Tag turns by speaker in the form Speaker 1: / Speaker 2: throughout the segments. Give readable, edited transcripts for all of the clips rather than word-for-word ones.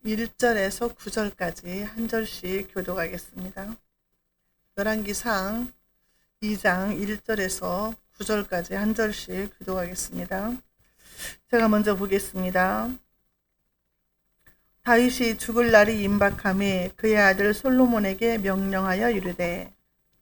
Speaker 1: 1절에서 9절까지 한 절씩 교독하겠습니다. 열왕기상 2장 1절에서 9절까지 한 절씩 교독하겠습니다. 제가 먼저 보겠습니다. 다윗이 죽을 날이 임박함에 그의 아들 솔로몬에게 명령하여 이르되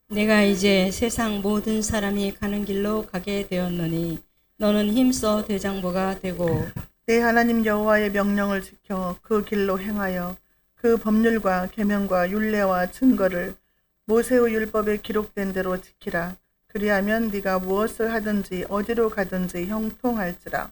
Speaker 2: 내가 이제 세상 모든 사람이 가는 길로 가게 되었노니 너는 힘써 대장부가 되고
Speaker 1: 내 하나님 여호와의 명령을 지켜 그 길로 행하여 그 법률과 계명과 율례와 증거를 모세의 율법에 기록된 대로 지키라. 그리하면 네가 무엇을 하든지 어디로 가든지 형통할지라.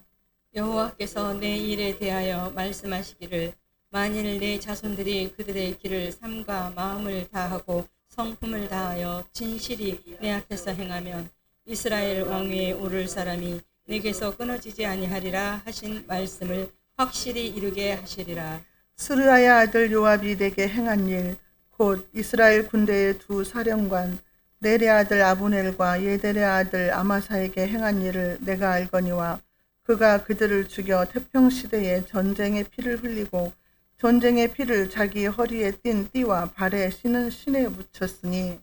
Speaker 2: 여호와께서 내 일에 대하여 말씀하시기를 만일 내 자손들이 그들의 길을 삼가 마음을 다하고 성품을 다하여 진실이 내 앞에서 행하면 이스라엘 왕위에 오를 사람이 내게서 끊어지지 아니하리라 하신 말씀을 확실히 이루게 하시리라.
Speaker 1: 스르야의 아들 요압이 내게 행한 일, 곧 이스라엘 군대의 두 사령관 넬의 아들 아브넬과 예델의 아들 아마사에게 행한 일을 내가 알거니와 그가 그들을 죽여 태평시대에 전쟁의 피를 흘리고 전쟁의 피를 자기 허리에 띤 띠와 발에 신은 신에 묻혔으니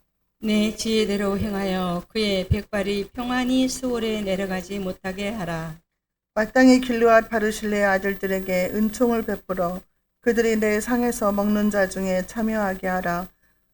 Speaker 2: 내 지혜대로 행하여 그의 백발이 평안히 수월에 내려가지 못하게 하라.
Speaker 1: 마땅히 길르앗 바르실레의 아들들에게 은총을 베풀어 그들이 내 상에서 먹는 자 중에 참여하게 하라.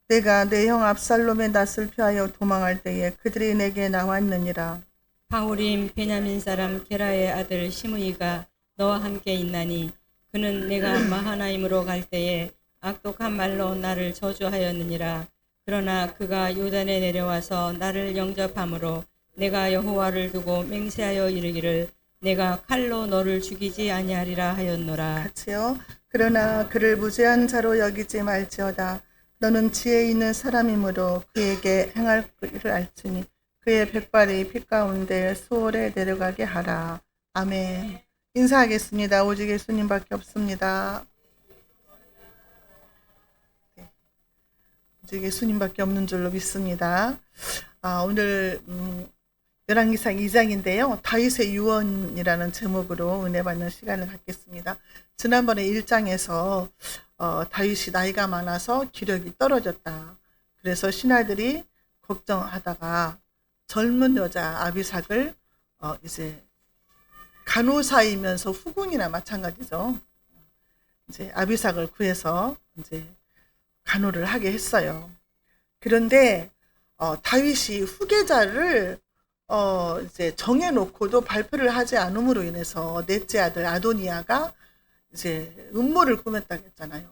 Speaker 1: 내가 내 형 압살롬의 낯을 피하여 도망할 때에 그들이 내게 나왔느니라.
Speaker 2: 바울임 베냐민 사람 게라의 아들 시므이가 너와 함께 있나니 그는 내가 마하나임으로 갈 때에 악독한 말로 나를 저주하였느니라. 그러나 그가 요단에 내려와서 나를 영접함으로 내가 여호와를 두고 맹세하여 이르기를 내가 칼로 너를 죽이지 아니하리라 하였노라.
Speaker 1: 같이요. 그러나 그를 무죄한 자로 여기지 말지어다. 너는 지혜 있는 사람이므로 그에게 행할 일을 알지니 그의 백발이 피 가운데 수월에 내려가게 하라. 아멘. 인사하겠습니다. 오직 예수님밖에 없습니다. 네. 오직 예수님밖에 없는 줄로 믿습니다. 오늘 열왕기상 2장인데요. 다윗의 유언이라는 제목으로 은혜 받는 시간을 갖겠습니다. 지난번에 1장에서 다윗이 나이가 많아서 기력이 떨어졌다. 그래서 신하들이 걱정하다가 젊은 여자 아비삭을 이제 간호사이면서 후궁이나 마찬가지죠. 이제 아비삭을 구해서 이제 간호를 하게 했어요. 그런데 다윗이 후계자를 이제 정해놓고도 발표를 하지 않음으로 인해서 넷째 아들 아도니아가 이제 음모를 꾸몄다고 했잖아요.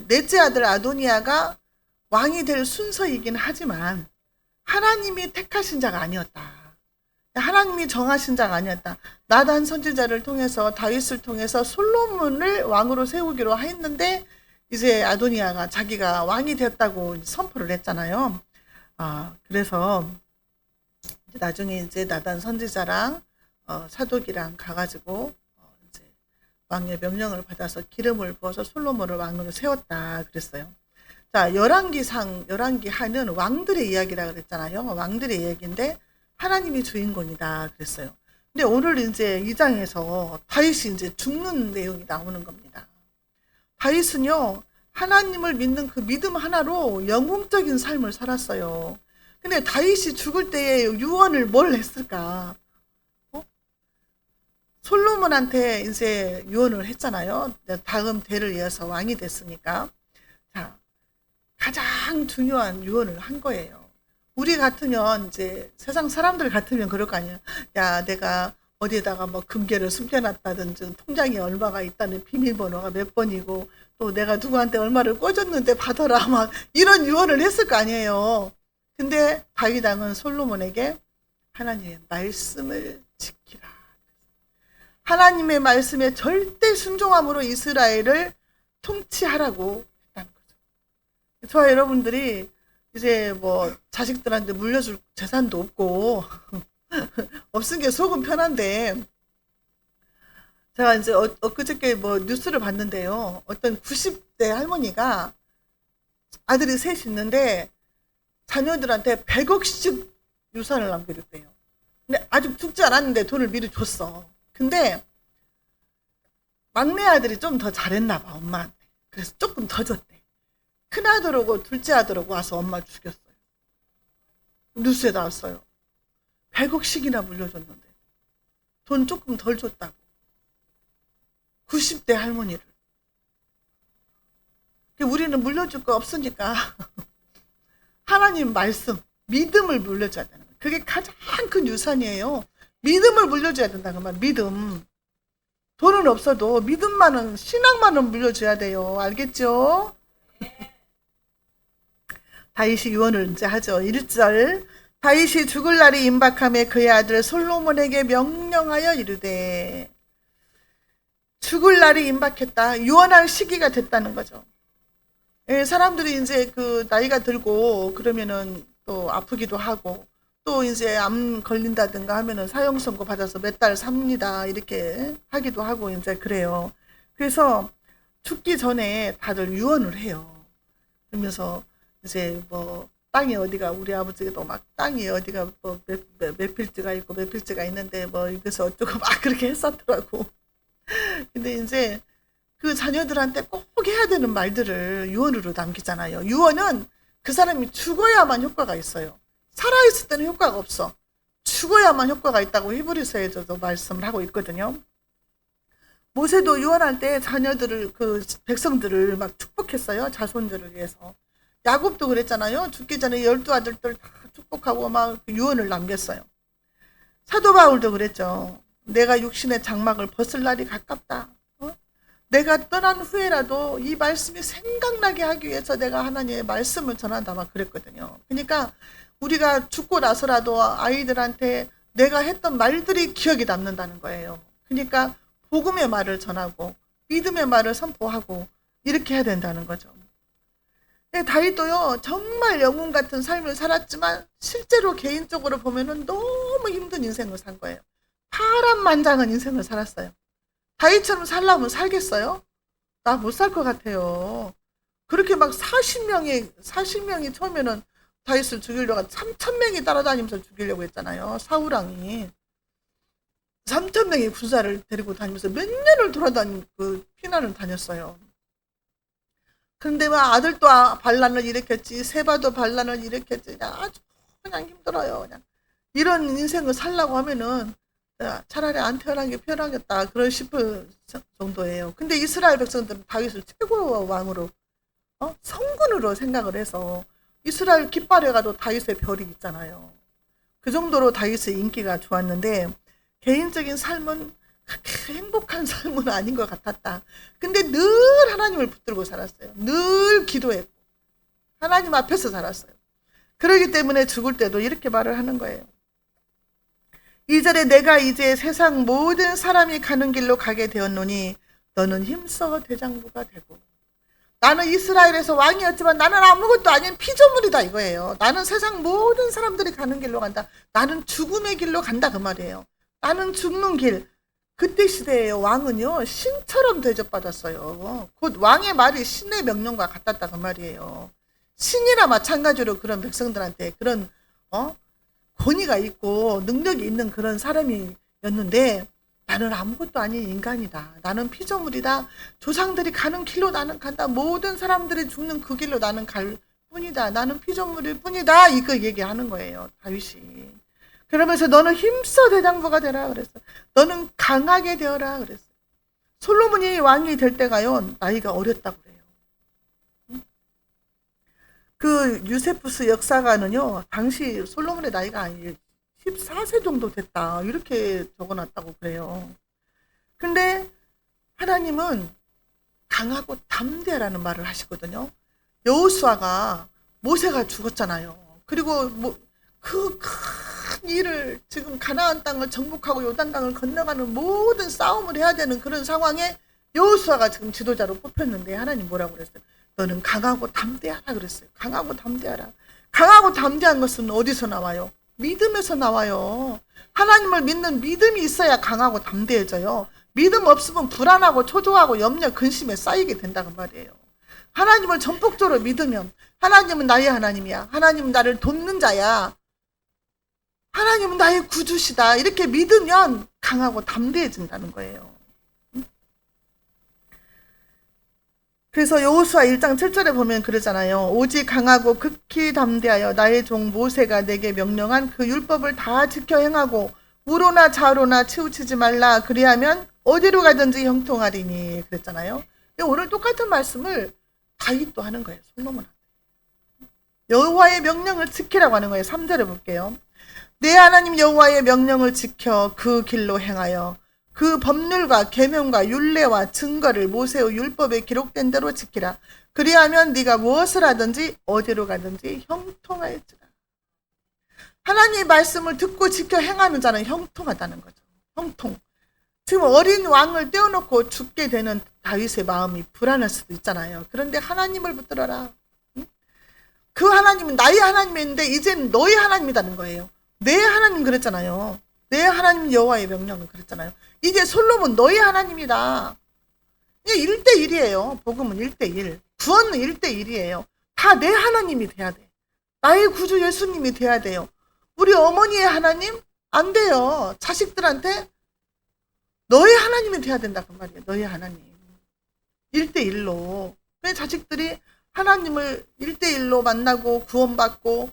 Speaker 1: 넷째 아들 아도니아가 왕이 될 순서이긴 하지만 하나님이 택하신 자가 아니었다. 하나님이 정하신 자가 아니었다. 나단 선지자를 통해서 다윗을 통해서 솔로몬을 왕으로 세우기로 했는데 이제 아도니아가 자기가 왕이 됐다고 선포를 했잖아요. 그래서 나중에 이제 나단 선지자랑 사독이랑 가가지고 이제 왕의 명령을 받아서 기름을 부어서 솔로몬을 왕으로 세웠다 그랬어요. 자, 열왕기하는 왕들의 이야기라 그랬잖아요. 왕들의 이야기인데 하나님이 주인공이다 그랬어요. 근데 오늘 이제 2장에서 다윗이 이제 죽는 내용이 나오는 겁니다. 다윗은요, 하나님을 믿는 그 믿음 하나로 영웅적인 삶을 살았어요. 근데 다윗이 죽을 때에 유언을 뭘 했을까? 솔로몬한테 이제 유언을 했잖아요. 다음 대를 이어서 왕이 됐으니까. 자, 가장 중요한 유언을 한 거예요. 우리 같으면 이제 세상 사람들 같으면 그럴 거 아니에요. 야, 내가 어디에다가 뭐 금괴를 숨겨놨다든지 통장에 얼마가 있다는 비밀번호가 몇 번이고 또 내가 누구한테 얼마를 꽂았는데 받아라 막 이런 유언을 했을 거 아니에요. 근데 다윗 왕은 솔로몬에게 하나님의 말씀을 지키라. 하나님의 말씀에 절대 순종함으로 이스라엘을 통치하라고 했다는 거죠. 저와 여러분들이 이제 뭐 자식들한테 물려줄 재산도 없고 없은 게 속은 편한데 제가 이제 엊그저께 뭐 뉴스를 봤는데요. 어떤 90대 할머니가 아들이 셋이 있는데 자녀들한테 100억씩 유산을 남겨줬대요. 근데 아직 죽지 않았는데 돈을 미리 줬어. 근데 막내 아들이 좀 더 잘했나 봐, 엄마한테. 그래서 조금 더 줬대. 큰 아들하고 둘째 아들하고 와서 엄마 죽였어요. 뉴스에 나왔어요. 100억씩이나 물려줬는데 돈 조금 덜 줬다고. 90대 할머니를. 우리는 물려줄 거 없으니까 하나님 말씀, 믿음을 물려줘야 되는 거예요. 그게 가장 큰 유산이에요. 믿음을 물려줘야 된다는 말. 믿음. 돈은 없어도 믿음만은, 신앙만은 물려줘야 돼요. 알겠죠? 다윗이 유언을 이제 하죠. 1절. 다윗이 죽을 날이 임박함에 그의 아들 솔로몬에게 명령하여 이르되. 죽을 날이 임박했다. 유언할 시기가 됐다는 거죠. 예, 사람들이 이제 그 나이가 들고 그러면은 또 아프기도 하고 또 이제 암 걸린다든가 하면은 사형 선고 받아서 몇 달 삽니다. 이렇게 하기도 하고 이제 그래요. 그래서 죽기 전에 다들 유언을 해요. 그러면서 이제 뭐 땅이 어디가, 우리 아버지도 막 땅이 어디가 뭐 몇 필지가 있고 몇 필지가 있는데 뭐 이래서 어쩌고 막 그렇게 했었더라고. 근데 이제 그 자녀들한테 꼭 해야 되는 말들을 유언으로 남기잖아요. 유언은 그 사람이 죽어야만 효과가 있어요. 살아있을 때는 효과가 없어. 죽어야만 효과가 있다고 히브리서에서도 말씀을 하고 있거든요. 모세도 유언할 때 자녀들을, 그 백성들을 막 축복했어요. 자손들을 위해서. 야곱도 그랬잖아요. 죽기 전에 12아들들 다 축복하고 막 유언을 남겼어요. 사도 바울도 그랬죠. 내가 육신의 장막을 벗을 날이 가깝다. 내가 떠난 후에라도 이 말씀이 생각나게 하기 위해서 내가 하나님의 말씀을 전한다 막 그랬거든요. 그러니까 우리가 죽고 나서라도 아이들한테 내가 했던 말들이 기억이 남는다는 거예요. 그러니까 복음의 말을 전하고 믿음의 말을 선포하고 이렇게 해야 된다는 거죠. 다윗도요, 정말 영웅 같은 삶을 살았지만 실제로 개인적으로 보면은 너무 힘든 인생을 산 거예요. 파란만장한 인생을 살았어요. 다윗처럼 살려면 살겠어요? 나 못 살 것 같아요. 그렇게 막 40명이 처음에는 다윗을 죽이려고 3,000명이 따라다니면서 죽이려고 했잖아요. 사울왕이 3,000명의 군사를 데리고 다니면서 몇 년을 돌아다니고 그 피난을 다녔어요. 근데 막 아들도 반란을 일으켰지, 세바도 반란을 일으켰지. 아주 그냥 힘들어요. 그냥 이런 인생을 살라고 하면은 차라리 안 태어난 게 편하겠다 그런 싶을 정도예요. 근데 이스라엘 백성들은 다윗을 최고 왕으로 성군으로 생각을 해서 이스라엘 깃발에 가도 다윗의 별이 있잖아요. 그 정도로 다윗의 인기가 좋았는데 개인적인 삶은 그렇게 행복한 삶은 아닌 것 같았다. 근데 늘 하나님을 붙들고 살았어요. 늘 기도했고 하나님 앞에서 살았어요. 그렇기 때문에 죽을 때도 이렇게 말을 하는 거예요. 2절에 내가 이제 세상 모든 사람이 가는 길로 가게 되었노니 너는 힘써 대장부가 되고. 나는 이스라엘에서 왕이었지만 나는 아무것도 아닌 피조물이다 이거예요. 나는 세상 모든 사람들이 가는 길로 간다. 나는 죽음의 길로 간다 그 말이에요. 나는 죽는 길. 그때 시대에 왕은요 신처럼 대접받았어요. 곧 왕의 말이 신의 명령과 같았다 그 말이에요. 신이나 마찬가지로 그런 백성들한테 그런 권위가 있고 능력이 있는 그런 사람이었는데 나는 아무것도 아닌 인간이다. 나는 피조물이다. 조상들이 가는 길로 나는 간다. 모든 사람들이 죽는 그 길로 나는 갈 뿐이다. 나는 피조물일 뿐이다. 이거 얘기하는 거예요. 다윗이. 그러면서 너는 힘써 대장부가 되라 그랬어. 너는 강하게 되어라 그랬어. 솔로몬이 왕이 될 때가요 나이가 어렸다고 그래요. 그 유세푸스 역사가는요 당시 솔로몬의 나이가 14세 정도 됐다 이렇게 적어놨다고 그래요. 근데 하나님은 강하고 담대하라는 말을 하시거든요. 여호수아가 모세가 죽었잖아요. 그리고 그 큰 일을 지금 가나안 땅을 정복하고 요단강을 건너가는 모든 싸움을 해야 되는 그런 상황에 여호수아가 지금 지도자로 뽑혔는데 하나님 뭐라고 그랬어요? 너는 강하고 담대하라 그랬어요. 강하고 담대하라. 강하고 담대한 것은 어디서 나와요? 믿음에서 나와요. 하나님을 믿는 믿음이 있어야 강하고 담대해져요. 믿음 없으면 불안하고 초조하고 염려 근심에 쌓이게 된다고 말이에요. 하나님을 전폭적으로 믿으면 하나님은 나의 하나님이야. 하나님은 나를 돕는 자야. 하나님은 나의 구주시다. 이렇게 믿으면 강하고 담대해진다는 거예요. 그래서 여호수아 1장 7절에 보면 그러잖아요. 오직 강하고 극히 담대하여 나의 종 모세가 내게 명령한 그 율법을 다 지켜 행하고 우로나 좌로나 치우치지 말라. 그리하면 어디로 가든지 형통하리니. 그랬잖아요. 오늘 똑같은 말씀을 다윗도 하는 거예요. 솔로몬한테. 여호와의 명령을 지키라고 하는 거예요. 3절에 볼게요. 내 하나님 여호와의 명령을 지켜 그 길로 행하여 그 법률과 계명과 율례와 증거를 모세의 율법에 기록된 대로 지키라. 그리하면 네가 무엇을 하든지 어디로 가든지 형통할지라. 하나님의 말씀을 듣고 지켜 행하는 자는 형통하다는 거죠. 형통. 지금 어린 왕을 떼어놓고 죽게 되는 다윗의 마음이 불안할 수도 있잖아요. 그런데 하나님을 붙들어라. 그 하나님은 나의 하나님인데 이제는 너의 하나님이라는 거예요. 내 하나님 그랬잖아요. 내 하나님 여호와의 명령은 그랬잖아요. 이제 솔로몬 너의 하나님이다. 이게 1대1이에요. 복음은 1대1. 구원은 1대1이에요. 다 내 하나님이 돼야 돼. 나의 구주 예수님이 돼야 돼요. 우리 어머니의 하나님? 안 돼요. 자식들한테 너의 하나님이 돼야 된다 그 말이에요. 너의 하나님. 1대1로. 그래서 자식들이 하나님을 1대1로 만나고 구원받고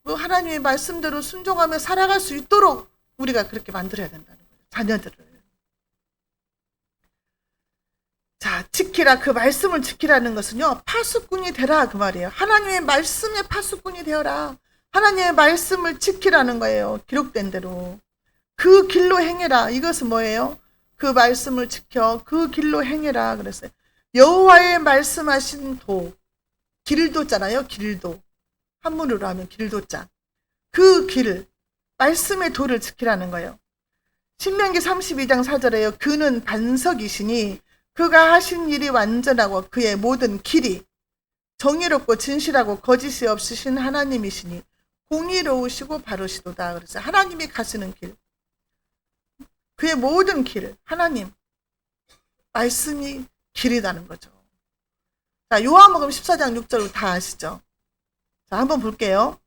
Speaker 1: 하나님의 말씀대로 순종하며 살아갈 수 있도록 우리가 그렇게 만들어야 된다는 거예요. 자녀들을. 자, 지키라. 그 말씀을 지키라는 것은요. 파수꾼이 되라 그 말이에요. 하나님의 말씀의 파수꾼이 되어라. 하나님의 말씀을 지키라는 거예요. 기록된 대로. 그 길로 행해라. 이것은 뭐예요? 그 말씀을 지켜 그 길로 행해라 그랬어요. 여호와의 말씀하신 도. 길도잖아요. 길도. 한문으로 하면 길도자. 그 길. 말씀의 도를 지키라는 거예요. 신명기 32장 4절에요. 그는 반석이시니 그가 하신 일이 완전하고 그의 모든 길이 정의롭고 진실하고 거짓이 없으신 하나님이시니 공의로우시고 바르시도다. 그래서 하나님이 가시는 길. 그의 모든 길. 하나님. 말씀이 길이라는 거죠. 자, 요한복음 14장 6절 다 아시죠? 자, 한번 볼게요.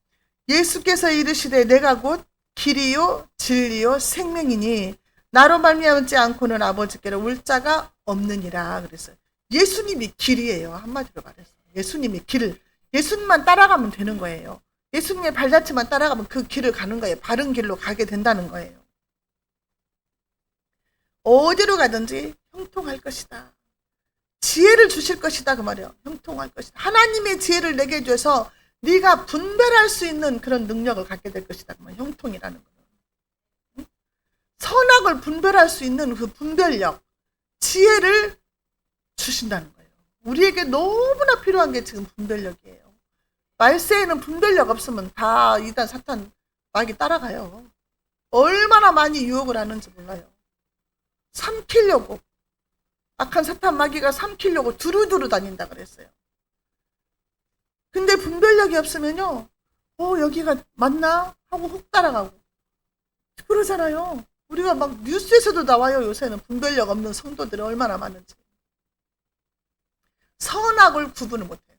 Speaker 1: 예수께서 이르시되 내가 곧 길이요 진리요 생명이니 나로 말미암지 않고는 아버지께로 올 자가 없느니라 그랬어요. 예수님이 길이에요. 한마디로 말해서. 예수님이 길. 예수님만 따라가면 되는 거예요. 예수님의 발자취만 따라가면 그 길을 가는 거예요. 바른 길로 가게 된다는 거예요. 어디로 가든지 형통할 것이다. 지혜를 주실 것이다 그 말이에요. 형통할 것이다. 하나님의 지혜를 내게 줘서 네가 분별할 수 있는 그런 능력을 갖게 될 것이다. 그 말이에요. 형통이라는 거예요. 선악을 분별할 수 있는 그 분별력, 지혜를 주신다는 거예요. 우리에게 너무나 필요한 게 지금 분별력이에요. 말세에는 분별력 없으면 다 이단 사탄 마귀 따라가요. 얼마나 많이 유혹을 하는지 몰라요. 삼키려고. 악한 사탄 마귀가 삼키려고 두루두루 다닌다 그랬어요. 근데 분별력이 없으면요. 여기가 맞나? 하고 훅 따라가고. 그러잖아요. 우리가 막 뉴스에서도 나와요. 요새는 분별력 없는 성도들이 얼마나 많은지. 선악을 구분을 못해요.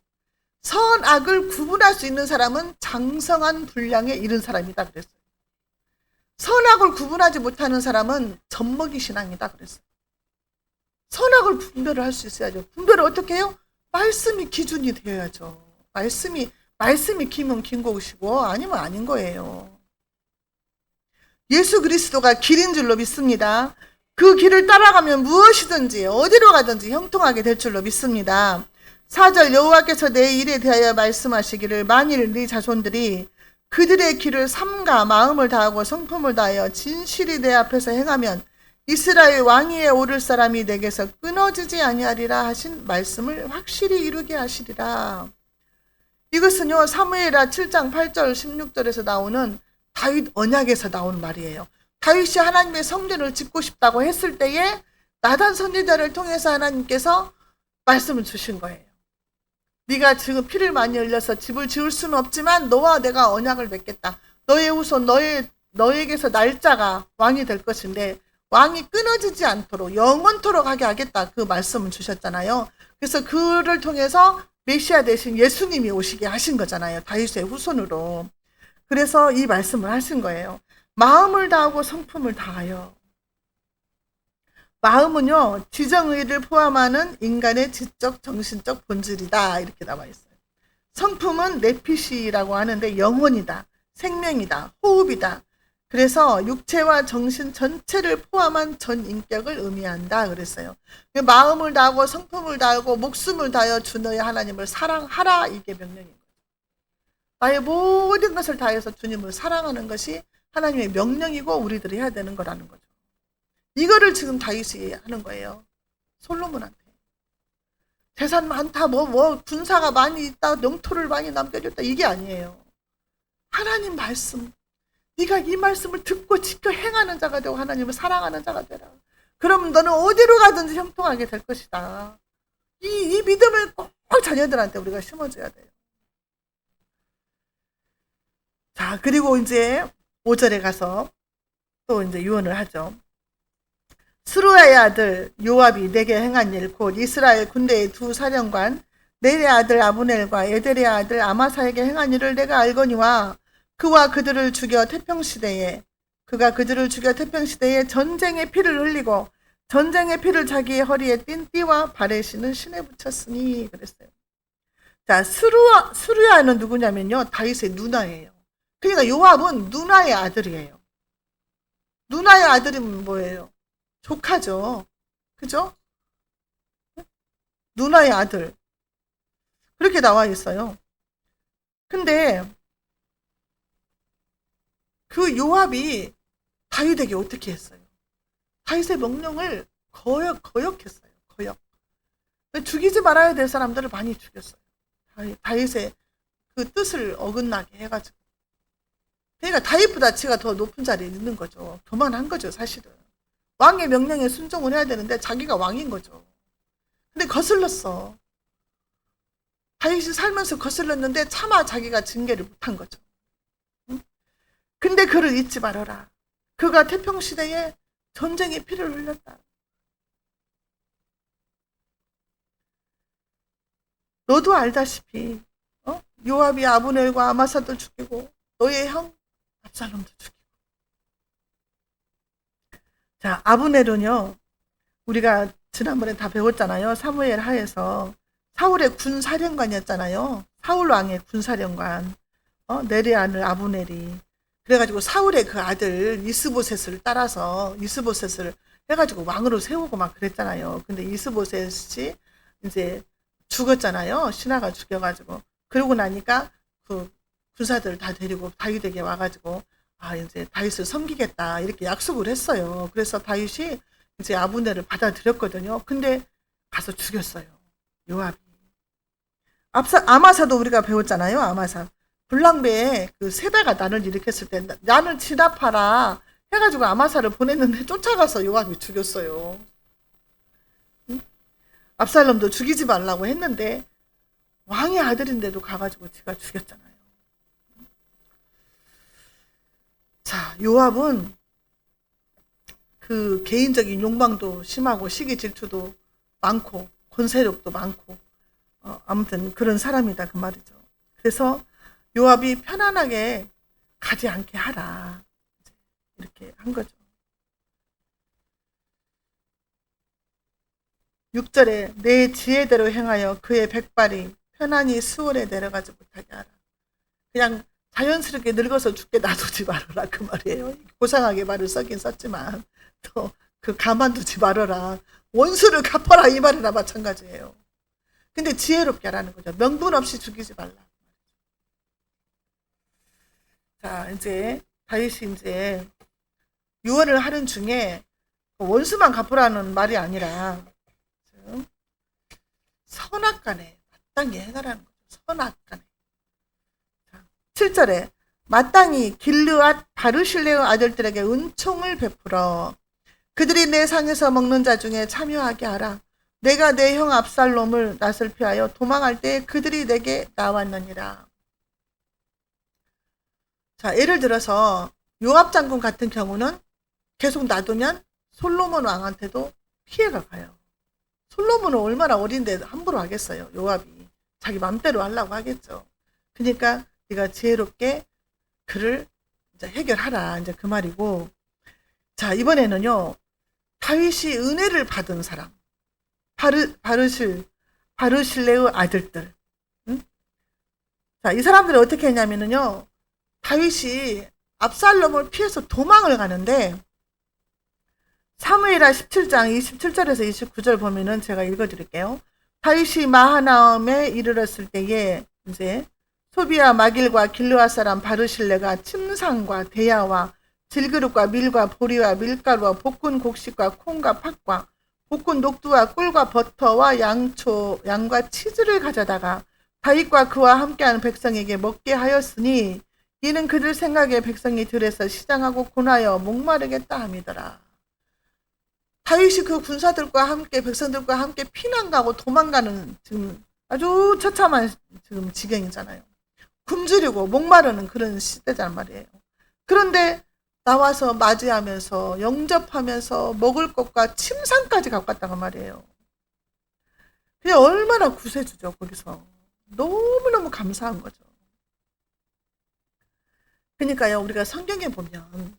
Speaker 1: 선악을 구분할 수 있는 사람은 장성한 분량에 이른 사람이다 그랬어요. 선악을 구분하지 못하는 사람은 젖먹이 신앙이다 그랬어요. 선악을 분별을 할 수 있어야죠. 분별을 어떻게 해요? 말씀이 기준이 되어야죠. 말씀이 기면 긴 것이고 아니면 아닌 거예요. 예수 그리스도가 길인 줄로 믿습니다. 그 길을 따라가면 무엇이든지 어디로 가든지 형통하게 될 줄로 믿습니다. 4절 여호와께서 내 일에 대하여 말씀하시기를 만일 네 자손들이 그들의 길을 삼가 마음을 다하고 성품을 다하여 진실이 내 앞에서 행하면 이스라엘 왕위에 오를 사람이 내게서 끊어지지 아니하리라 하신 말씀을 확실히 이루게 하시리라. 이것은요 사무엘하 7장 8절 16절에서 나오는 다윗 언약에서 나온 말이에요. 다윗이 하나님의 성전을 짓고 싶다고 했을 때에 나단 선지자를 통해서 하나님께서 말씀을 주신 거예요. 네가 지금 피를 많이 흘려서 집을 지을 수는 없지만 너와 내가 언약을 맺겠다. 너의 후손 너에게서 날짜가 왕이 될 것인데 왕이 끊어지지 않도록 영원토록 하게 하겠다. 그 말씀을 주셨잖아요. 그래서 그를 통해서 메시아 대신 예수님이 오시게 하신 거잖아요. 다윗의 후손으로. 그래서 이 말씀을 하신 거예요. 마음을 다하고 성품을 다하여. 마음은요, 지정의를 포함하는 인간의 지적, 정신적 본질이다. 이렇게 나와 있어요. 성품은 네피시라고 하는데 영혼이다, 생명이다, 호흡이다. 그래서 육체와 정신 전체를 포함한 전 인격을 의미한다 그랬어요. 마음을 다하고 성품을 다하고 목숨을 다하여 주 너의 하나님을 사랑하라, 이게 명령인 거예요. 나의 모든 것을 다해서 주님을 사랑하는 것이 하나님의 명령이고 우리들이 해야 되는 거라는 거죠. 이거를 지금 다윗이 하는 거예요. 솔로몬한테. 재산 많다, 군사가 많이 있다, 영토를 많이 남겨줬다, 이게 아니에요. 하나님 말씀, 네가 이 말씀을 듣고 지켜 행하는 자가 되고 하나님을 사랑하는 자가 되라. 그러면 너는 어디로 가든지 형통하게 될 것이다. 이 믿음을 꼭 자녀들한테 우리가 심어줘야 돼요. 자, 그리고 이제 5절에 가서 또 이제 유언을 하죠. 스루야의 아들 요압이 내게 행한 일, 곧 이스라엘 군대의 두 사령관 넬의 아들 아브넬과 에델의 아들 아마사에게 행한 일을 내가 알거니와 그가 그들을 죽여 태평시대에 전쟁의 피를 흘리고 전쟁의 피를 자기의 허리에 띤 띠와 발에 신은 신에 붙였으니 그랬어요. 자, 스루야는 누구냐면요, 다윗의 누나예요. 그러니까 요압은 누나의 아들이에요. 누나의 아들이면 뭐예요? 조카죠. 그죠? 누나의 아들. 그렇게 나와 있어요. 근데 그 요압이 다윗에게 어떻게 했어요? 다윗의 명령을 거역했어요. 거역. 죽이지 말아야 될 사람들을 많이 죽였어요. 다윗의 그 뜻을 어긋나게 해가지고. 그러니까 다윗보다 지가 더 높은 자리에 있는 거죠. 교만한 거죠, 사실은. 왕의 명령에 순종을 해야 되는데 자기가 왕인 거죠. 근데 거슬렀어. 다윗이 살면서 거슬렀는데 차마 자기가 징계를 못한 거죠. 응? 근데 그를 잊지 말아라. 그가 태평시대에 전쟁의 피를 흘렸다. 너도 알다시피 요압이 아브넬과 아마사도 죽이고 너의 형 압살롬도 죽이고. 자, 아브넬은요, 우리가 지난번에 다 배웠잖아요. 사무엘 하에서 사울의 군사령관이었잖아요. 사울 왕의 군사령관. 넬의 아들 아브넬이. 그래가지고 사울의 그 아들 이스보셋을 따라서 이스보셋을 해가지고 왕으로 세우고 막 그랬잖아요. 근데 이스보셋이 이제 죽었잖아요. 신하가 죽여가지고. 그러고 나니까 그 군사들 다 데리고 다윗에게 와가지고 이제 다윗을 섬기겠다 이렇게 약속을 했어요. 그래서 다윗이 이제 아브넬을 받아들였거든요. 근데 가서 죽였어요. 요압이. 아마사도 우리가 배웠잖아요. 아마사. 불량배에 그 세배가 난을 일으켰을 때 나를 진압하라 해가지고 아마사를 보냈는데 쫓아가서 요압이 죽였어요. 응? 압살롬도 죽이지 말라고 했는데 왕의 아들인데도 가가지고 지가 죽였잖아요. 자, 요압은 그 개인적인 욕망도 심하고 시기 질투도 많고 권세력도 많고 아무튼 그런 사람이다 그 말이죠. 그래서 요압이 편안하게 가지 않게 하라 이렇게 한 거죠. 6절에 내 지혜대로 행하여 그의 백발이 편안히 수월에 내려가지 못하게 하라. 그냥 자연스럽게 늙어서 죽게 놔두지 말아라 그 말이에요. 고상하게 말을 썼긴 썼지만 또 그 가만두지 말아라. 원수를 갚아라 이 말이나 마찬가지예요. 근데 지혜롭게 하라는 거죠. 명분 없이 죽이지 말라. 자, 이제 다윗이 이제 유언을 하는 중에 원수만 갚으라는 말이 아니라 선악간에 마땅히 해가라는 거죠. 선악간에. 7절에 마땅히 길르앗 바르실레의 아들들에게 은총을 베풀어 그들이 내 상에서 먹는 자 중에 참여하게 하라. 내가 내 형 압살롬을 낯을 피하여 도망할 때 그들이 내게 나왔느니라. 자, 예를 들어서 요압 장군 같은 경우는 계속 놔두면 솔로몬 왕한테도 피해가 가요. 솔로몬은 얼마나 어린데 함부로 하겠어요. 요압이 자기 맘대로 하려고 하겠죠. 그러니까 네가 지혜롭게 그를 이제 해결하라 이제 그 말이고. 자, 이번에는요 다윗이 은혜를 받은 사람, 바르실레의 아들들. 응? 자, 이 사람들이 어떻게 했냐면요, 다윗이 압살롬을 피해서 도망을 가는데, 사무엘하 17장 27절에서 29절 보면은 제가 읽어드릴게요. 다윗이 마하나움에 이르렀을 때에 이제 소비아 마길과 길르앗 사람 바르실레가 침상과 대야와 질그릇과 밀과 보리와 밀가루와 볶은 곡식과 콩과 팥과 볶은 녹두와 꿀과 버터와 양초, 양과 치즈를 가져다가 다윗과 그와 함께하는 백성에게 먹게 하였으니 이는 그들 생각에 백성이 들에서 시장하고 고나여 목마르겠다 함이더라. 다윗이 그 군사들과 함께 백성들과 함께 피난 가고 도망가는 지금 아주 처참한 지금 지경이잖아요. 굶주리고 목마르는 그런 시대란 말이에요. 그런데 나와서 맞이하면서 영접하면서 먹을 것과 침상까지 갖고 왔다고 말이에요. 그게 얼마나 구세주죠. 거기서 너무너무 감사한 거죠. 그러니까요, 우리가 성경에 보면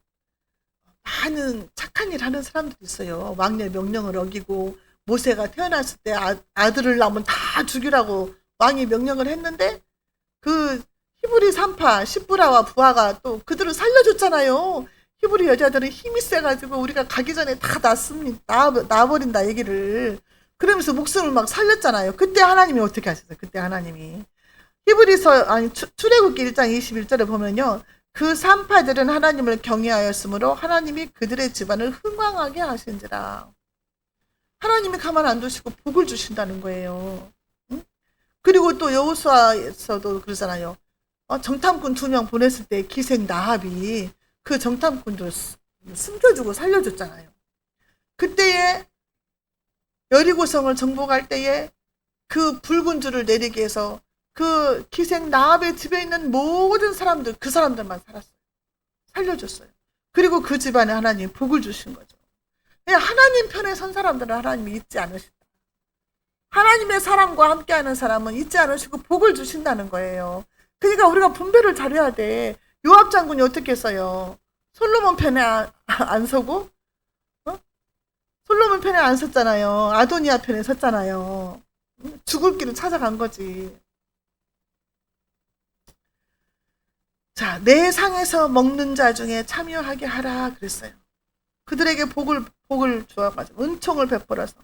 Speaker 1: 많은 착한 일 하는 사람들이 있어요. 왕의 명령을 어기고 모세가 태어났을 때 아들을 낳으면 다 죽이라고 왕이 명령을 했는데 그 히브리 산파 시브라와 부하가 또 그들을 살려줬잖아요. 히브리 여자들은 힘이 세가지고 우리가 가기 전에 다 낳아버린다 얘기를 그러면서 목숨을 막 살렸잖아요. 그때 하나님이 어떻게 하셨어요? 그때 하나님이 출애굽기 1장 21절에 보면요, 그 산파들은 하나님을 경외하였으므로 하나님이 그들의 집안을 흥왕하게 하신지라. 하나님이 가만 안 두시고 복을 주신다는 거예요. 응? 그리고 또 여호수아에서도 그러잖아요. 정탐꾼 2명 보냈을 때 기생 나합이 그 정탐꾼들 숨겨주고 살려줬잖아요. 그때에 여리고성을 정복할 때에 그 붉은 줄을 내리게 해서 그 기생 나합의 집에 있는 모든 사람들, 그 사람들만 살았어요. 살려줬어요. 그리고 그 집안에 하나님이 복을 주신 거죠. 하나님 편에 선 사람들은 하나님이 잊지 않으신다. 하나님의 사랑과 함께하는 사람은 잊지 않으시고 복을 주신다는 거예요. 그러니까 우리가 분별을 잘해야 돼. 요압 장군이 어떻게 했어요? 솔로몬 편에 안 서고, 솔로몬 편에 안 섰잖아요. 아도니아 편에 섰잖아요. 죽을 길을 찾아간 거지. 자, 내 상에서 먹는 자 중에 참여하게 하라 그랬어요. 그들에게 복을 주어가지고 은총을 베풀어서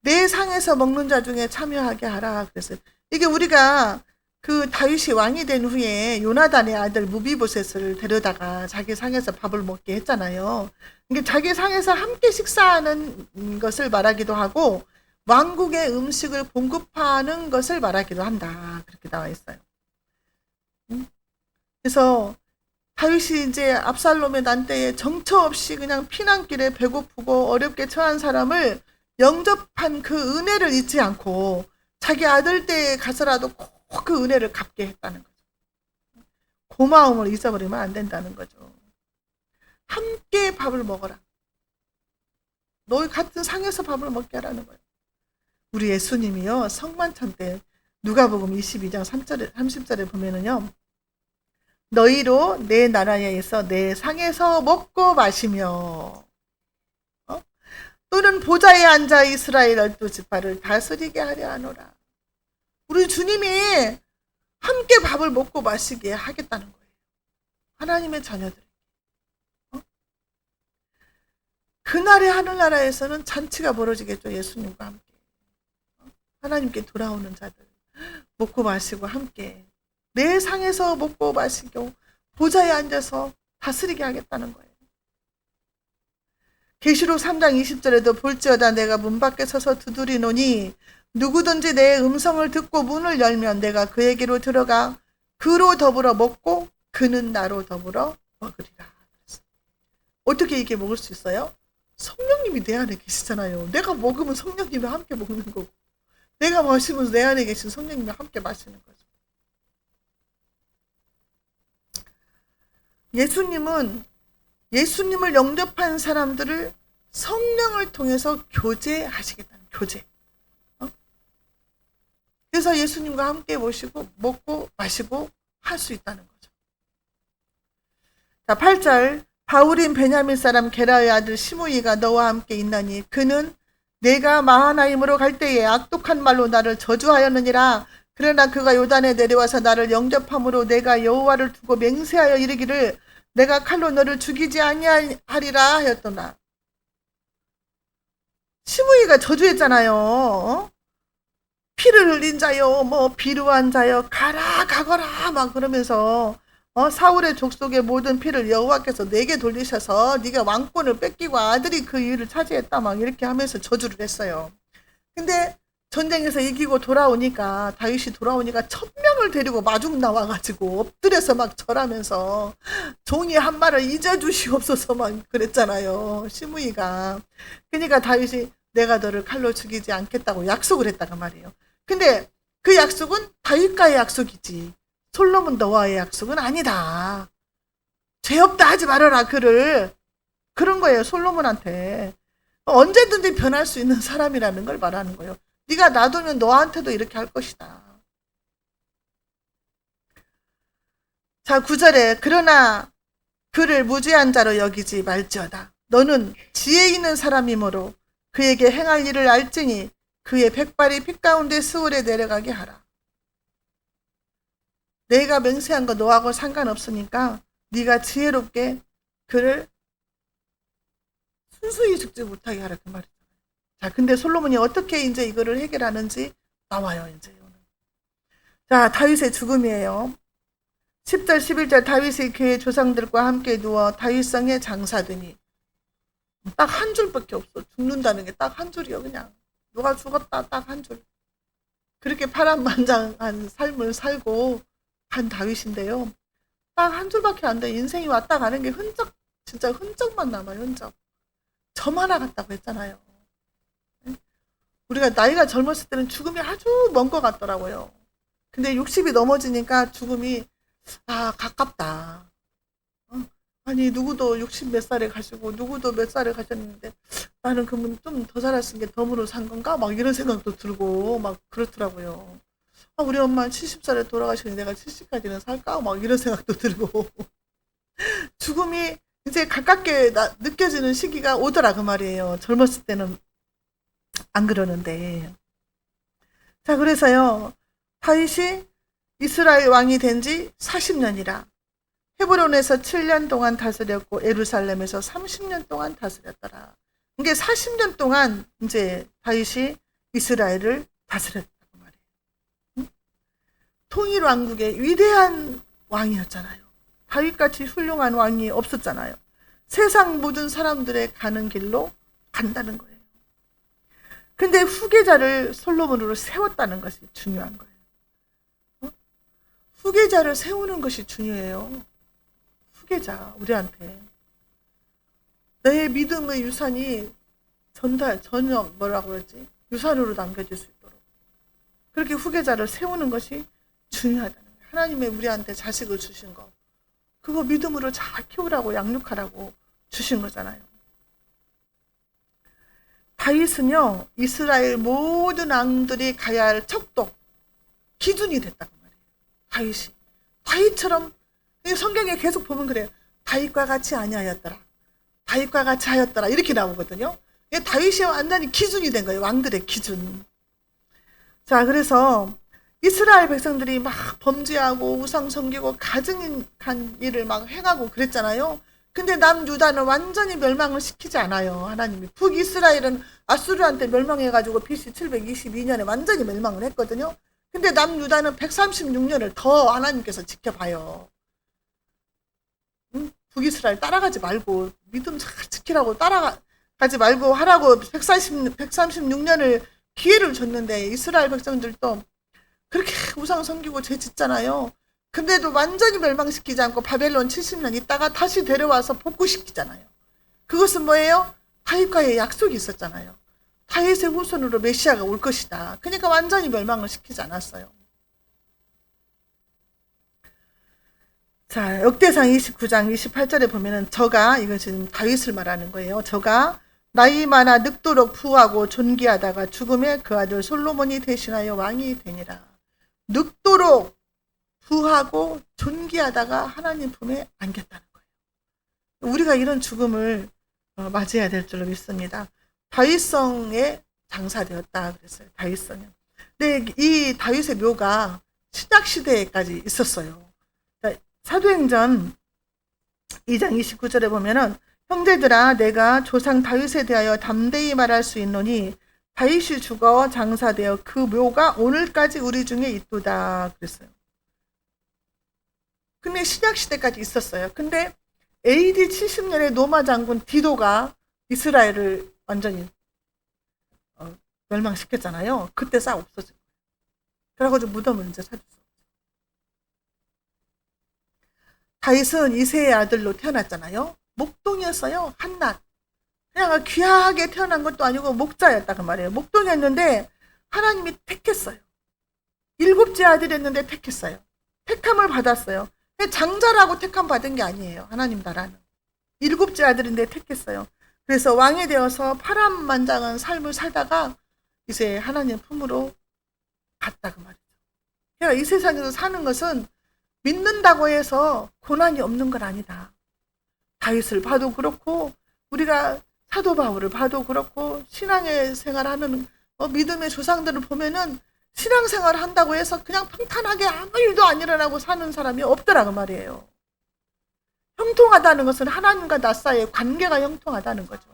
Speaker 1: 내 상에서 먹는 자 중에 참여하게 하라 그랬어요. 이게 우리가 그 다윗이 왕이 된 후에 요나단의 아들 무비보셋을 데려다가 자기 상에서 밥을 먹게 했잖아요. 이게 자기 상에서 함께 식사하는 것을 말하기도 하고 왕국의 음식을 공급하는 것을 말하기도 한다. 그렇게 나와 있어요. 그래서 다윗이 이제 압살롬의 난때에 정처 없이 그냥 피난길에 배고프고 어렵게 처한 사람을 영접한 그 은혜를 잊지 않고 자기 아들 때에 가서라도 꼭 그 은혜를 갚게 했다는 거죠. 고마움을 잊어버리면 안 된다는 거죠. 함께 밥을 먹어라. 너희 같은 상에서 밥을 먹게 하라는 거예요. 우리 예수님이요, 성만찬 때 누가복음 22장 30절에 보면은요, 너희로 내 나라에서 내 상에서 먹고 마시며 또는 보좌에 앉아 이스라엘 12지파를 다스리게 하려 하노라. 우리 주님이 함께 밥을 먹고 마시게 하겠다는 거예요. 하나님의 자녀들. 그날의 하늘나라에서는 잔치가 벌어지겠죠. 예수님과 함께. 하나님께 돌아오는 자들. 먹고 마시고 함께. 내 상에서 먹고 마시고 보좌에 앉아서 다스리게 하겠다는 거예요. 계시록 3장 20절에도 볼지어다 내가 문 밖에 서서 두드리노니 누구든지 내 음성을 듣고 문을 열면 내가 그에게로 들어가 그로 더불어 먹고 그는 나로 더불어 먹으리라. 어떻게 이게 먹을 수 있어요? 성령님이 내 안에 계시잖아요. 내가 먹으면 성령님이 함께 먹는 거고 내가 마시면서 내 안에 계신 성령님이 함께 마시는 거죠. 예수님을 영접한 사람들을 성령을 통해서 교제하시겠다는 교제. 그래서 예수님과 함께 모시고 먹고 마시고 할 수 있다는 거죠. 자, 8절 바울인 베냐민 사람 게라의 아들 시므이가 너와 함께 있나니 그는 내가 마하나임으로 갈 때에 악독한 말로 나를 저주하였느니라. 그러나 그가 요단에 내려와서 나를 영접함으로 내가 여호와를 두고 맹세하여 이르기를 내가 칼로 너를 죽이지 아니하리라 하였더라. 시므이가 저주했잖아요. 피를 흘린 자여, 비루한 자여, 가거라 막 그러면서 사울의 족속의 모든 피를 여호와께서 내게 돌리셔서 네가 왕권을 뺏기고 아들이 그 이유를 차지했다 막 이렇게 하면서 저주를 했어요. 근데 전쟁에서 이기고 돌아오니까 다윗이 돌아오니까 1000명을 데리고 마중 나와가지고 엎드려서 막 절하면서 종이 한 말을 잊어주시옵소서 막 그랬잖아요. 시므이가. 그러니까 다윗이 내가 너를 칼로 죽이지 않겠다고 약속을 했다가 말이에요. 근데 그 약속은 다윗과의 약속이지 솔로몬 너와의 약속은 아니다. 죄 없다 하지 말아라 그를. 그런 거예요. 솔로몬한테. 언제든지 변할 수 있는 사람이라는 걸 말하는 거예요. 네가 놔두면 너한테도 이렇게 할 것이다. 자, 9절에 그러나 그를 무죄한 자로 여기지 말지어다. 너는 지혜 있는 사람이므로 그에게 행할 일을 알지니 그의 백발이 빛 가운데 스올에 내려가게 하라. 내가 맹세한 거 너하고 상관없으니까 네가 지혜롭게 그를 순수히 죽지 못하게 하라 그 말이죠. 자, 근데 솔로몬이 어떻게 이제 이거를 해결하는지 나와요, 이제. 자, 다윗의 죽음이에요. 10절, 11절 다윗이 그의 조상들과 함께 누워 다윗성에 장사되니 딱 한 줄밖에 없어. 죽는다는 게 딱 한 줄이요, 그냥. 누가 죽었다, 딱 한 줄. 그렇게 파란만장한 삶을 살고 간 다윗인데요. 딱 한 줄밖에 안 돼. 인생이 왔다 가는 게 흔적, 진짜 흔적만 남아요, 흔적. 점 하나 같다고 했잖아요. 우리가 나이가 젊었을 때는 죽음이 아주 먼 것 같더라고요. 근데 60이 넘어지니까 죽음이 가깝다. 아니 누구도 60 몇 살에 가시고 누구도 몇 살에 가셨는데 나는 그러면 좀 더 살았은 게 덤으로 산 건가? 막 이런 생각도 들고 막 그렇더라고요. 우리 엄마 70살에 돌아가시니 내가 70까지는 살까? 막 이런 생각도 들고 죽음이 이제 가깝게 느껴지는 시기가 오더라 그 말이에요. 젊었을 때는 안 그러는데. 자, 그래서요. 다윗이 이스라엘 왕이 된 지 40년이라. 헤브론에서 7년 동안 다스렸고 예루살렘에서 30년 동안 다스렸더라. 이게 40년 동안 이제 다윗이 이스라엘을 다스렸다고 말이에요. 응? 통일 왕국의 위대한 왕이었잖아요. 다윗같이 훌륭한 왕이 없었잖아요. 세상 모든 사람들의 가는 길로 간다는 거예요. 근데 후계자를 솔로몬으로 세웠다는 것이 중요한 거예요. 후계자를 세우는 것이 중요해요. 후계자, 우리한테. 내 믿음의 유산이 뭐라고 그러지? 유산으로 남겨질 수 있도록. 그렇게 후계자를 세우는 것이 중요하다는 거예요. 하나님의 우리한테 자식을 주신 거. 그거 믿음으로 잘 키우라고 양육하라고 주신 거잖아요. 다윗은요, 이스라엘 모든 왕들이 가야 할 척도, 기준이 됐다고 말이에요. 다윗처럼, 성경에 계속 보면 그래요. 다윗과 같이 아니하였더라. 다윗과 같이 하였더라. 이렇게 나오거든요. 다윗이 완전히 기준이 된 거예요. 왕들의 기준. 자, 그래서 이스라엘 백성들이 막 범죄하고 우상 섬기고 가증한 일을 막 행하고 그랬잖아요. 근데 남유다는 완전히 멸망을 시키지 않아요. 하나님이. 북이스라엘은 아수르한테 멸망해가지고 BC 722년에 완전히 멸망을 했거든요. 근데 남유다는 136년을 더 하나님께서 지켜봐요. 북이스라엘 따라가지 말고 믿음 잘 지키라고 따라가지 말고 하라고 136년을 기회를 줬는데 이스라엘 백성들도 그렇게 우상 섬기고 죄 짓잖아요. 근데도 완전히 멸망시키지 않고 바벨론 70년 있다가 다시 데려와서 복구시키잖아요. 그것은 뭐예요? 다윗과의 약속이 있었잖아요. 다윗의 후손으로 메시아가 올 것이다. 그러니까 완전히 멸망을 시키지 않았어요. 자, 역대상 29장 28절에 보면은 이건 지금 다윗을 말하는 거예요. 저가 나이 많아 늙도록 부하고 존귀하다가 죽음에 그 아들 솔로몬이 대신하여 왕이 되니라. 늙도록 부하고 존귀하다가 하나님 품에 안겼다는 거예요. 우리가 이런 죽음을 맞이해야 될 줄로 믿습니다. 다윗성에 장사되었다 그랬어요. 다윗성에. 근데 이 다윗의 묘가 신약 시대에까지 있었어요. 사도행전 2장 29절에 보면은 형제들아 내가 조상 다윗에 대하여 담대히 말할 수 있노니 다윗이 죽어 장사되어 그 묘가 오늘까지 우리 중에 있도다 그랬어요. 근데 신약 시대까지 있었어요. 근데 AD 70년에 로마 장군 디도가 이스라엘을 완전히 멸망시켰잖아요. 그때 싹 없어진 거예요. 그래가지고 무덤을 이제 찾을 수 없어요. 다윗은 이새의 아들로 태어났잖아요. 목동이었어요. 한낱. 그냥 귀하게 태어난 것도 아니고 목자였다고 말이에요. 목동이었는데 하나님이 택했어요. 7째 아들이었는데 택했어요. 택함을 받았어요. 장자라고 택함 받은 게 아니에요. 하나님 나라는. 7째 아들인데 택했어요. 그래서 왕이 되어서 파란만장한 삶을 살다가 이제 하나님 품으로 갔다고 말이죠. 그러니까 이 세상에서 사는 것은 믿는다고 해서 고난이 없는 건 아니다. 다윗을 봐도 그렇고 우리가 사도 바울을 봐도 그렇고 신앙의 생활하는 믿음의 조상들을 보면은 신앙생활 한다고 해서 그냥 평탄하게 아무 일도 안 일어나고 사는 사람이 없더라고 말이에요. 형통하다는 것은 하나님과 나 사이의 관계가 형통하다는 거죠.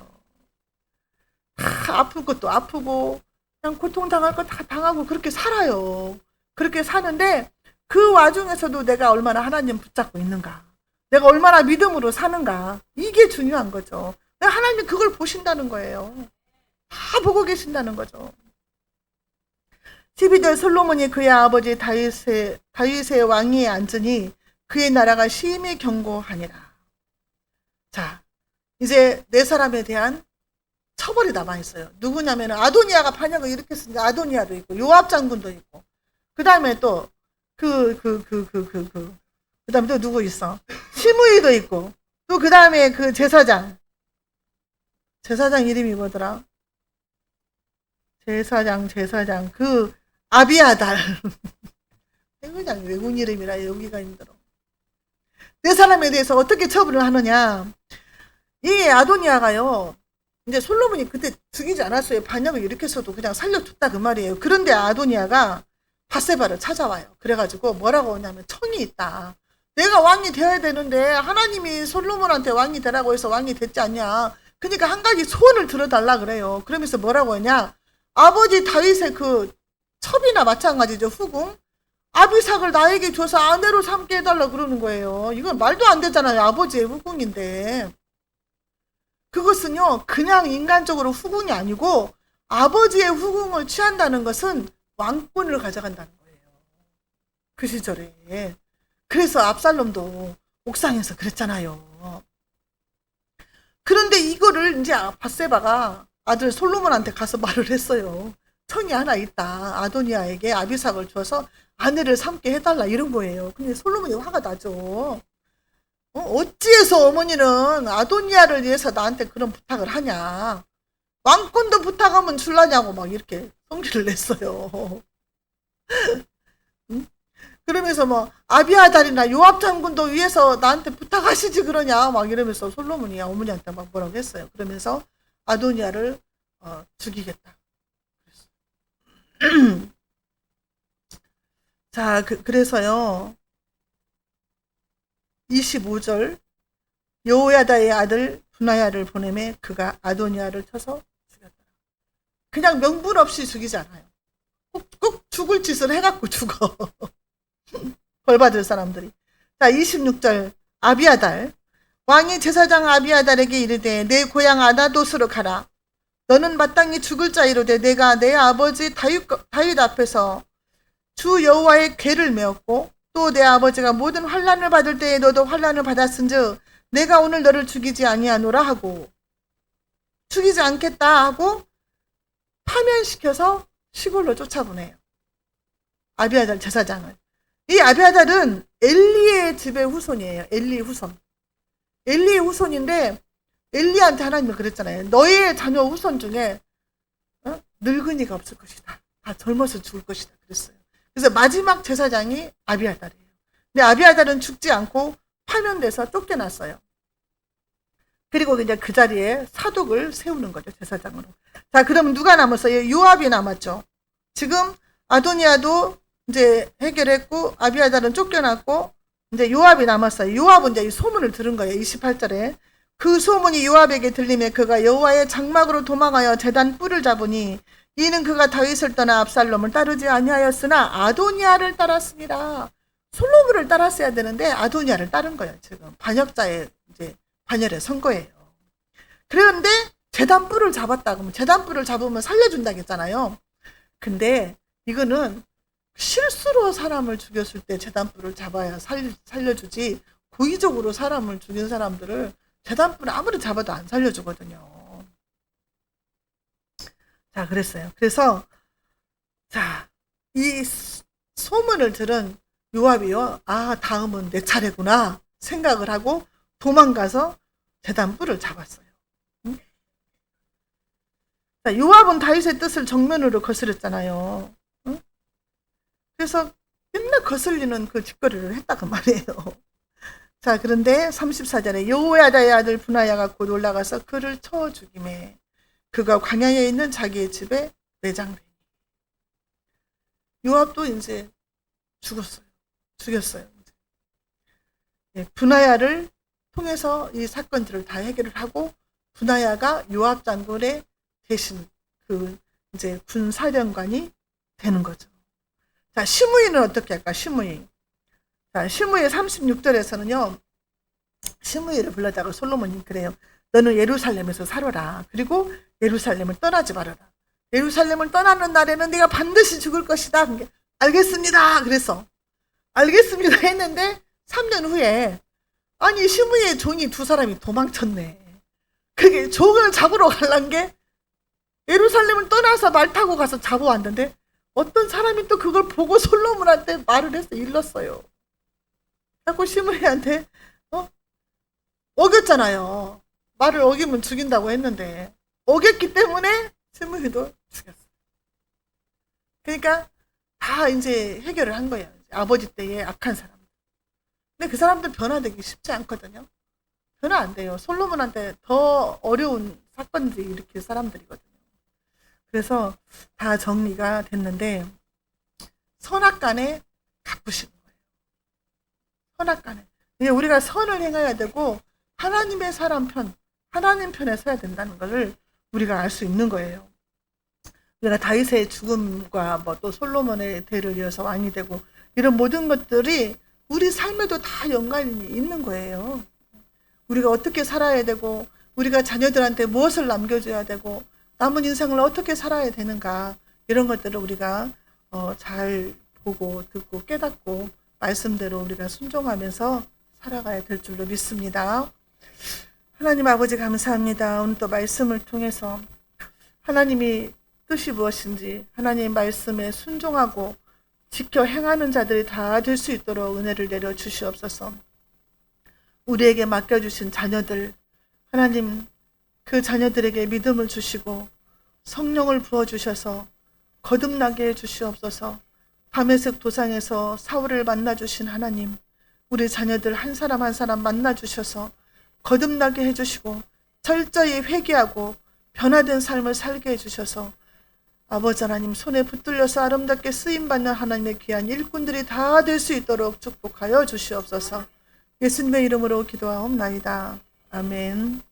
Speaker 1: 다 아플 것도 아프고 그냥 고통당할 거 다 당하고 그렇게 살아요. 그렇게 사는데 그 와중에서도 내가 얼마나 하나님 붙잡고 있는가, 내가 얼마나 믿음으로 사는가, 이게 중요한 거죠. 하나님 그걸 보신다는 거예요. 다 보고 계신다는 거죠. 12절 솔로몬이 그의 아버지 다윗의 왕위에 앉으니 그의 나라가 심히 견고하니라. 자, 이제 네 사람에 대한 처벌이 남아있어요. 누구냐면 아도니아가 반역을 일으켰으니까 아도니아도 있고 요압 장군도 있고 그 다음에 또 그 다음에 또 누구 있어? 시므이도 있고 또 그 다음에 그 제사장 이름이 뭐더라? 제사장 그 아비아달 그냥 외국 이름이라 여기가 힘들어. 네 사람에 대해서 어떻게 처벌을 하느냐? 이 아도니아가요, 이제 솔로몬이 그때 죽이지 않았어요. 반역을 일으켰어도 그냥 살려줬다 그 말이에요. 그런데 아도니아가 밧세바를 찾아와요. 그래가지고 뭐라고 하냐면 청이 있다. 내가 왕이 되어야 되는데 하나님이 솔로몬한테 왕이 되라고 해서 왕이 됐지 않냐. 그러니까 한 가지 소원을 들어달라 그래요. 그러면서 뭐라고 하냐, 아버지 다윗의 그 첩이나 마찬가지죠. 후궁 아비삭을 나에게 줘서 아내로 삼게 해달라 그러는 거예요. 이건 말도 안 되잖아요. 아버지의 후궁인데. 그것은요 그냥 인간적으로 후궁이 아니고 아버지의 후궁을 취한다는 것은 왕권을 가져간다는 거예요. 그 시절에. 그래서 압살롬도 옥상에서 그랬잖아요. 그런데 이거를 이제 밧세바가 아들 솔로몬한테 가서 말을 했어요. 청이 하나 있다. 아도니아에게 아비삭을 줘서 아내를 삼게 해달라 이런 거예요. 근데 솔로몬이 화가 나죠. 어찌해서 어머니는 아도니아를 위해서 나한테 그런 부탁을 하냐. 왕권도 부탁하면 줄라냐고 막 이렇게 성질을 냈어요. 응? 그러면서 뭐 아비아달이나 요압 장군도 위해서 나한테 부탁하시지 그러냐 막 이러면서 솔로몬이 어머니한테 막 뭐라고 했어요. 그러면서 아도니아를 죽이겠다. 자, 그래서요 25절 여호야다의 아들 분하야를 보내매 그가 아도니아를 쳐서 죽였다. 그냥 명분 없이 죽이지 않아요. 꼭 죽을 짓을 해갖고 죽어. 벌 받을 사람들이. 자, 26절 아비아달 왕이 제사장 아비아달에게 이르되 내 고향 아나돗으로 가라. 너는 마땅히 죽을 자이로되 내가 내 아버지 다윗 앞에서 주 여호와의 궤를 메었고 또 내 아버지가 모든 환난을 받을 때에 너도 환난을 받았은즉 내가 오늘 너를 죽이지 아니하노라 하고 죽이지 않겠다 하고 파면시켜서 시골로 쫓아보내요. 아비아달 제사장을. 이 아비아달은 엘리의 집의 후손이에요. 엘리의 후손. 엘리의 후손인데 엘리한테 하나님이 그랬잖아요. 너의 자녀 후손 중에 늙은이가 없을 것이다. 다 젊어서 죽을 것이다. 그랬어요. 그래서 마지막 제사장이 아비아달이에요. 근데 아비아달은 죽지 않고 파면돼서 쫓겨났어요. 그리고 이제 그 자리에 사독을 세우는 거죠, 제사장으로. 자, 그럼 누가 남았어요? 요압이 남았죠. 지금 아도니아도 이제 해결했고, 아비아달은 쫓겨났고, 이제 요압이 남았어요. 요압은 이제 이 소문을 들은 거예요. 28절에. 그 소문이 요압에게 들리며 그가 여호와의 장막으로 도망하여 제단 뿔을 잡으니 이는 그가 다윗을 떠나 압살롬을 따르지 아니하였으나 아도니아를 따랐습니다. 솔로몬을 따랐어야 되는데 아도니아를 따른 거예요. 지금 반역자의 이제 반열에 선 거예요. 그런데 제단뿔을 잡았다 그러면 제단뿔을 잡으면 살려준다고 했잖아요. 근데 이거는 실수로 사람을 죽였을 때 제단뿔을 잡아야 살려주지, 고의적으로 사람을 죽인 사람들을 제단뿔을 아무리 잡아도 안 살려주거든요. 자, 그랬어요. 그래서 자, 이 소문을 들은 요압이요, 아, 다음은 내 차례구나 생각을 하고 도망가서 제단뿔을 잡았어요. 응? 자, 요압은 다윗의 뜻을 정면으로 거스렸잖아요. 응? 그래서 맨날 거슬리는 그 짓거리를 했다고 말이에요. 자, 그런데 34절에 여호야다의 아들 분하야가 곧 올라가서 그를 쳐 죽이매 그가 광야에 있는 자기의 집에 매장되니. 요압도 이제 죽였어요. 예, 분하야를 통해서 이 사건들을 다 해결을 하고 분하야가 요압 장군의 대신 그 이제 군사령관이 되는 거죠. 자, 시므이는 어떻게 할까? 시므이. 자, 시므이 36절에서는요. 시므이를 불러다가 솔로몬이 그래요. 너는 예루살렘에서 살아라. 그리고 예루살렘을 떠나지 말아라. 예루살렘을 떠나는 날에는 네가 반드시 죽을 것이다. 알겠습니다. 그래서 알겠습니다 했는데 3년 후에 아니 시므이의 종이 두 사람이 도망쳤네. 그게 종을 잡으러 갈란 게 예루살렘을 떠나서 말 타고 가서 잡아왔는데 어떤 사람이 또 그걸 보고 솔로몬한테 말을 해서 일렀어요. 자꾸 시므이한테 어겼잖아요. 말을 어기면 죽인다고 했는데 어겼기 때문에 시므이도 죽였어요. 그러니까 다 이제 해결을 한 거예요. 아버지 때의 악한 사람. 근데 그 사람들 변화되기 쉽지 않거든요. 변화 안 돼요. 솔로몬한테 더 어려운 사건들이 일으킬 사람들이거든요. 그래서 다 정리가 됐는데 선악간에 갚으시는 거예요. 선악간에. 우리가 선을 행해야 되고 하나님의 사람 편, 하나님 편에 서야 된다는 것을 우리가 알 수 있는 거예요. 우리가 다윗의 죽음과 뭐 또 솔로몬의 대를 이어서 왕이 되고 이런 모든 것들이 우리 삶에도 다 연관이 있는 거예요. 우리가 어떻게 살아야 되고 우리가 자녀들한테 무엇을 남겨줘야 되고 남은 인생을 어떻게 살아야 되는가, 이런 것들을 우리가 잘 보고 듣고 깨닫고 말씀대로 우리가 순종하면서 살아가야 될 줄로 믿습니다. 하나님 아버지 감사합니다. 오늘 또 말씀을 통해서 하나님이 뜻이 무엇인지 하나님 말씀에 순종하고 지켜 행하는 자들이 다 될 수 있도록 은혜를 내려 주시옵소서. 우리에게 맡겨주신 자녀들, 하나님 그 자녀들에게 믿음을 주시고 성령을 부어주셔서 거듭나게 해주시옵소서. 다메섹 도상에서 사울을 만나주신 하나님, 우리 자녀들 한 사람 한 사람 만나주셔서 거듭나게 해주시고 철저히 회개하고 변화된 삶을 살게 해주셔서 아버지 하나님 손에 붙들려서 아름답게 쓰임받는 하나님의 귀한 일꾼들이 다 될 수 있도록 축복하여 주시옵소서. 예수님의 이름으로 기도하옵나이다. 아멘.